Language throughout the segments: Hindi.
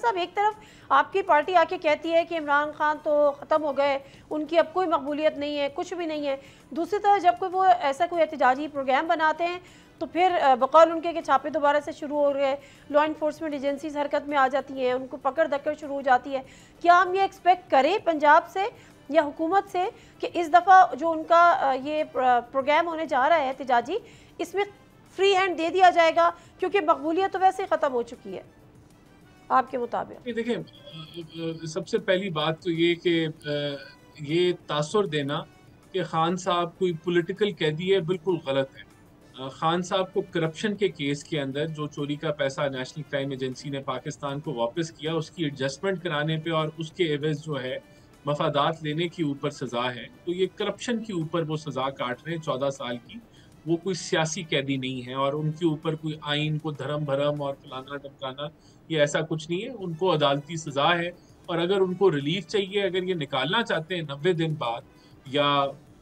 साहब, एक तरफ आपकी पार्टी आके कहती है कि इमरान खान तो ख़त्म हो गए, उनकी अब कोई मकबूलियत नहीं है, कुछ भी नहीं है। दूसरी तरफ जब कोई वो ऐसा कोई एहतजाजी प्रोग्राम बनाते हैं तो फिर बकौल उनके के छापे दोबारा से शुरू हो रहे हैं, लॉ इन्फोर्समेंट एजेंसीज हरकत में आ जाती हैं, उनको पकड़ दकड़ शुरू हो जाती है। क्या हम ये एक्सपेक्ट करें पंजाब से या हुकूमत से कि इस दफ़ा जो उनका ये प्रोग्राम होने जा रहा है एहतजाजी, इसमें फ्री हैंड दे दिया जाएगा, क्योंकि मकबूलियत तो वैसे ही ख़त्म हो चुकी है आपके मुताबिक? देखिए, सबसे पहली बात तो ये कि ये तासुर देना कि खान साहब कोई पॉलिटिकल कैदी है, बिल्कुल गलत है। खान साहब को करप्शन के केस के अंदर जो चोरी का पैसा नेशनल क्राइम एजेंसी ने पाकिस्तान को वापस किया, उसकी एडजस्टमेंट कराने पे और उसके एवज जो है मफादात लेने के ऊपर सजा है, तो ये करप्शन के ऊपर वो सजा काट रहे हैं 14 साल की। वो कोई सियासी कैदी नहीं है और उनके ऊपर कोई आइन को धर्म भरम और फलाना टमकाना ये ऐसा कुछ नहीं है। उनको अदालती सजा है और अगर उनको रिलीफ चाहिए, अगर ये निकालना चाहते हैं 90 दिन बाद या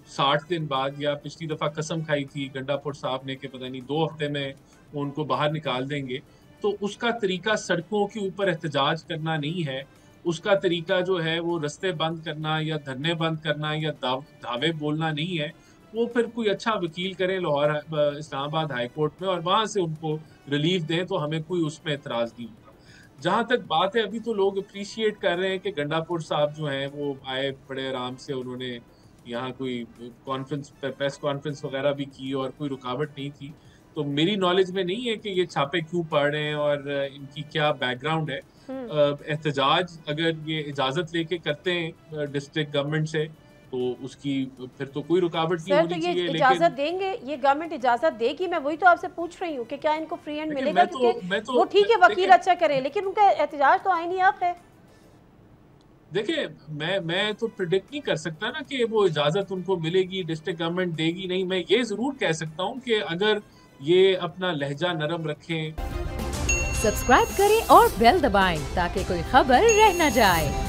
60 दिन बाद, या पिछली दफा कसम खाई थी गंडापुर साहब ने कि पता नहीं 2 हफ्ते में वो उनको बाहर निकाल देंगे, तो उसका तरीका सड़कों के ऊपर एहतजाज करना नहीं है। उसका तरीका जो है वो रस्ते बंद करना या धरने बंद करना या धावे बोलना नहीं है। वो फिर कोई अच्छा वकील करें लाहौर इस्लामाबाद हाई कोर्ट में और वहां से उनको रिलीफ दें, तो हमें कोई उसमें एतराज नहीं होगा। जहां तक बात है, अभी तो लोग अप्रिशिएट कर रहे हैं कि गंडापुर साहब जो हैं वो आए बड़े आराम से, उन्होंने यहाँ कोई प्रेस कॉन्फ्रेंस वगैरह भी की और कोई रुकावट नहीं थी। तो मेरी नॉलेज में नहीं है कि ये छापे क्यों पड़ रहे हैं और इनकी क्या बैकग्राउंड है। एहतजाज अगर ये इजाजत लेके करते हैं डिस्ट्रिक्ट गवर्नमेंट से, तो उसकी फिर तो कोई रुकावट नहीं होनी चाहिए। तो ये इजाजत देंगे, ये गवर्नमेंट इजाजत देगी? मैं वही तो आपसे पूछ रही हूँ कि क्या इनको फ्री हैंड मिलेगा? क्योंकि वो ठीक है वकील अच्छा करे, लेकिन उनका एहतजाज तो आईनी हक है। देखिए, मैं तो प्रिडिक्ट नहीं कर सकता ना कि वो इजाजत उनको मिलेगी, डिस्ट्रिक्ट गवर्नमेंट देगी नहीं। मैं ये जरूर कह सकता हूँ कि अगर ये अपना लहजा नरम रखें। सब्सक्राइब करें और बेल दबाएं ताकि कोई खबर रह न जाए।